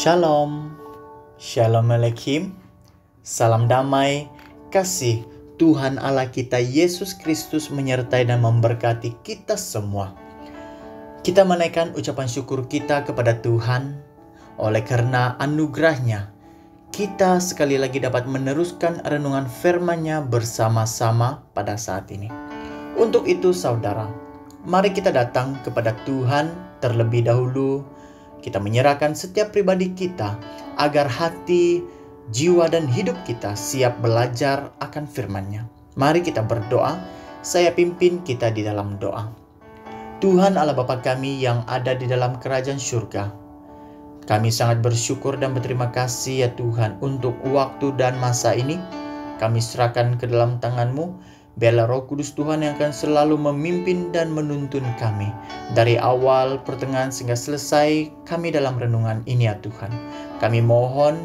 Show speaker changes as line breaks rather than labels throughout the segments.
Shalom, Shalom Aleichem, salam damai, kasih Tuhan Allah kita Yesus Kristus menyertai dan memberkati kita semua. Kita menaikkan ucapan syukur kita kepada Tuhan, oleh karena anugerahnya, kita sekali lagi dapat meneruskan renungan firman-Nya bersama-sama pada saat ini. Untuk itu saudara, mari kita datang kepada Tuhan terlebih dahulu. Kita menyerahkan setiap pribadi kita agar hati, jiwa, dan hidup kita siap belajar akan firman-Nya. Mari kita berdoa. Saya pimpin kita di dalam doa. Tuhan Allah Bapa kami yang ada di dalam kerajaan surga, kami sangat bersyukur dan berterima kasih ya Tuhan untuk waktu dan masa ini. Kami serahkan ke dalam tangan-Mu. Biarlah Roh Kudus Tuhan yang akan selalu memimpin dan menuntun kami dari awal, pertengahan, sehingga selesai kami dalam renungan ini ya Tuhan. Kami mohon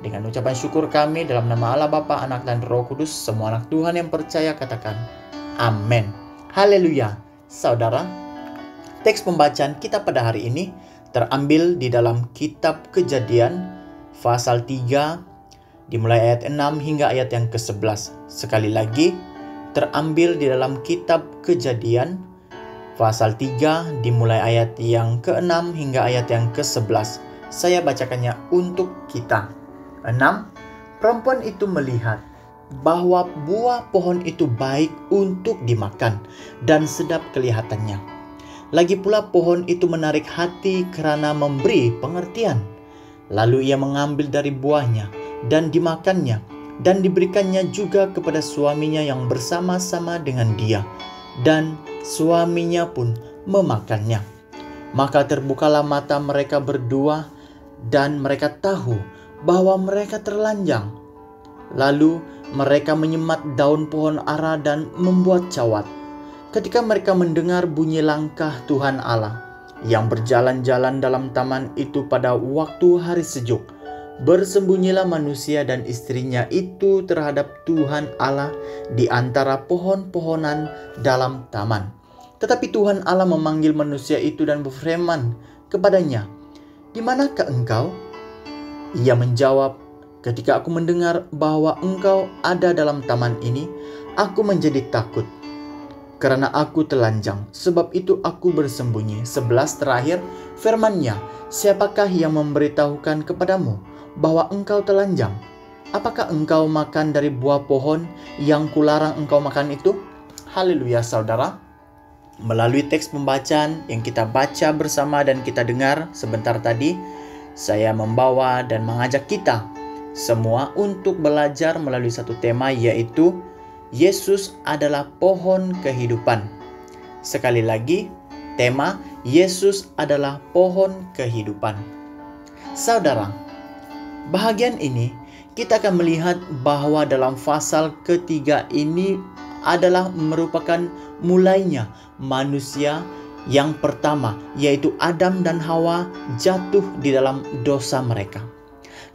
dengan ucapan syukur kami dalam nama Allah Bapa, Anak, dan Roh Kudus. Semua anak Tuhan yang percaya katakan amin. Haleluya. Saudara, teks pembacaan kita pada hari ini terambil di dalam kitab Kejadian pasal 3 dimulai ayat 6 hingga ayat yang ke-11. Sekali lagi, terambil di dalam kitab Kejadian pasal 3 dimulai ayat yang ke-6 hingga ayat yang ke-11. Saya bacakannya untuk kita. 6. Perempuan itu melihat bahwa buah pohon itu baik untuk dimakan dan sedap kelihatannya. Lagi pula pohon itu menarik hati karena memberi pengertian. Lalu ia mengambil dari buahnya dan dimakannya, dan diberikannya juga kepada suaminya yang bersama-sama dengan dia, dan suaminya pun memakannya. Maka terbukalah mata mereka berdua, dan mereka tahu bahwa mereka terlanjang. Lalu mereka menyemat daun pohon ara dan membuat cawat. Ketika mereka mendengar bunyi langkah Tuhan Allah yang berjalan-jalan dalam taman itu pada waktu hari sejuk, bersembunyilah manusia dan istrinya itu terhadap Tuhan Allah di antara pohon-pohonan dalam taman. Tetapi Tuhan Allah memanggil manusia itu dan berfirman kepadanya, "Di manakah engkau?" Ia menjawab, "Ketika aku mendengar bahwa engkau ada dalam taman ini, aku menjadi takut, karena aku telanjang. Sebab itu aku bersembunyi." 11 terakhir, firman-Nya, "Siapakah yang memberitahukan kepadamu bahwa engkau telanjang? Apakah engkau makan dari buah pohon yang kularang engkau makan itu?" Haleluya saudara. Melalui teks pembacaan yang kita baca bersama dan kita dengar sebentar tadi, saya membawa dan mengajak kita semua untuk belajar melalui satu tema, yaitu Yesus adalah pohon kehidupan. Sekali lagi, tema Yesus adalah pohon kehidupan. Saudara, bahagian ini kita akan melihat bahwa dalam pasal ketiga ini adalah merupakan mulainya manusia yang pertama, yaitu Adam dan Hawa jatuh di dalam dosa mereka.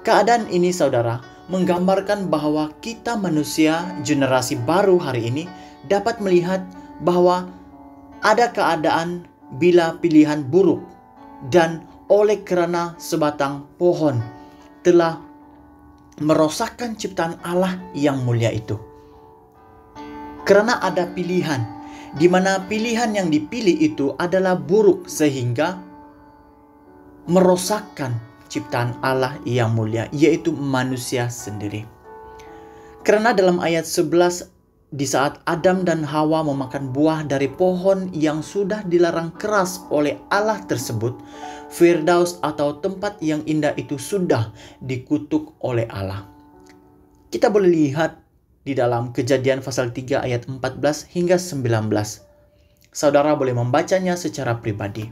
Keadaan ini saudara menggambarkan bahwa kita manusia generasi baru hari ini dapat melihat bahwa ada keadaan bila pilihan buruk, dan oleh karena sebatang pohon telah merosakkan ciptaan Allah yang mulia itu. Karena ada pilihan, di mana pilihan yang dipilih itu adalah buruk sehingga merosakkan ciptaan Allah yang mulia, yaitu manusia sendiri. Karena dalam ayat 11, di saat Adam dan Hawa memakan buah dari pohon yang sudah dilarang keras oleh Allah tersebut, Firdaus atau tempat yang indah itu sudah dikutuk oleh Allah. Kita boleh lihat di dalam Kejadian pasal 3 ayat 14 hingga 19. Saudara boleh membacanya secara pribadi.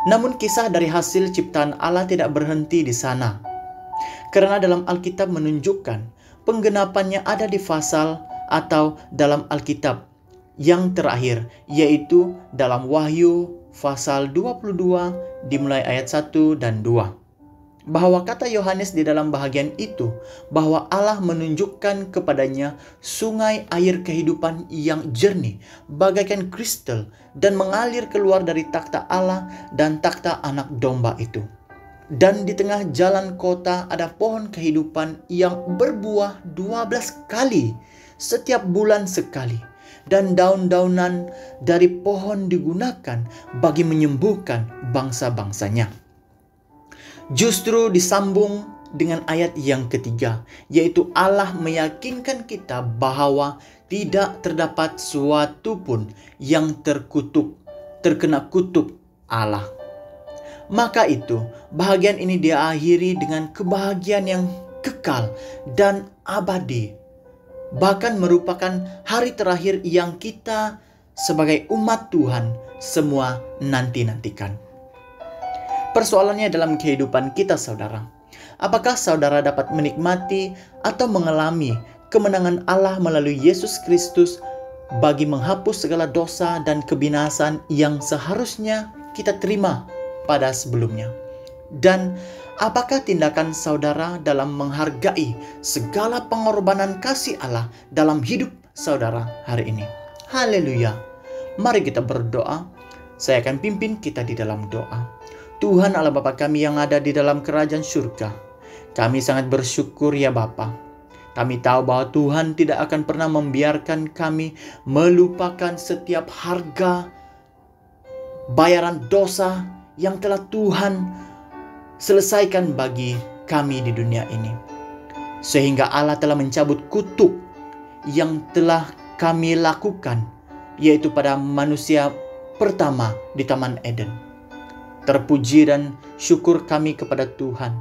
Namun kisah dari hasil ciptaan Allah tidak berhenti di sana. Karena dalam Alkitab menunjukkan penggenapannya ada di pasal atau dalam Alkitab yang terakhir, yaitu dalam Wahyu pasal 22 dimulai ayat 1 dan 2. Bahwa kata Yohanes di dalam bahagian itu, bahwa Allah menunjukkan kepadanya sungai air kehidupan yang jernih, bagaikan kristal, dan mengalir keluar dari takhta Allah dan takhta anak domba itu. Dan di tengah jalan kota ada pohon kehidupan yang berbuah 12 kali, setiap bulan sekali. Dan daun-daunan dari pohon digunakan bagi menyembuhkan bangsa-bangsanya. Justru disambung dengan ayat yang ketiga, yaitu Allah meyakinkan kita bahwa tidak terdapat suatu pun yang terkena kutuk Allah. Maka itu, bahagian ini diakhiri dengan kebahagiaan yang kekal dan abadi. Bahkan merupakan hari terakhir yang kita sebagai umat Tuhan semua nanti-nantikan. Persoalannya dalam kehidupan kita, saudara. Apakah saudara dapat menikmati atau mengalami kemenangan Allah melalui Yesus Kristus bagi menghapus segala dosa dan kebinasan yang seharusnya kita terima pada sebelumnya? Dan apakah tindakan saudara dalam menghargai segala pengorbanan kasih Allah dalam hidup saudara hari ini? Haleluya. Mari kita berdoa. Saya akan pimpin kita di dalam doa. Tuhan Allah Bapa kami yang ada di dalam kerajaan surga, kami sangat bersyukur ya Bapa. Kami tahu bahwa Tuhan tidak akan pernah membiarkan kami melupakan setiap harga bayaran dosa yang telah Tuhan selesaikan bagi kami di dunia ini. Sehingga Allah telah mencabut kutuk yang telah kami lakukan, yaitu pada manusia pertama di Taman Eden. Terpuji dan syukur kami kepada Tuhan.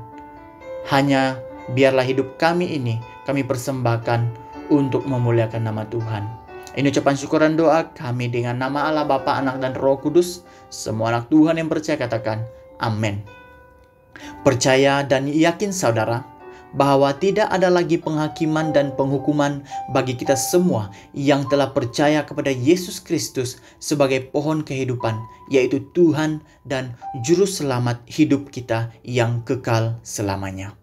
Hanya biarlah hidup kami ini kami persembahkan untuk memuliakan nama Tuhan. Ini ucapan syukur dan doa kami dengan nama Allah Bapa, Anak dan Roh Kudus. Semua anak Tuhan yang percaya katakan amin. Percaya dan yakin saudara bahwa tidak ada lagi penghakiman dan penghukuman bagi kita semua yang telah percaya kepada Yesus Kristus sebagai pohon kehidupan, yaitu Tuhan dan Juru Selamat hidup kita yang kekal selamanya.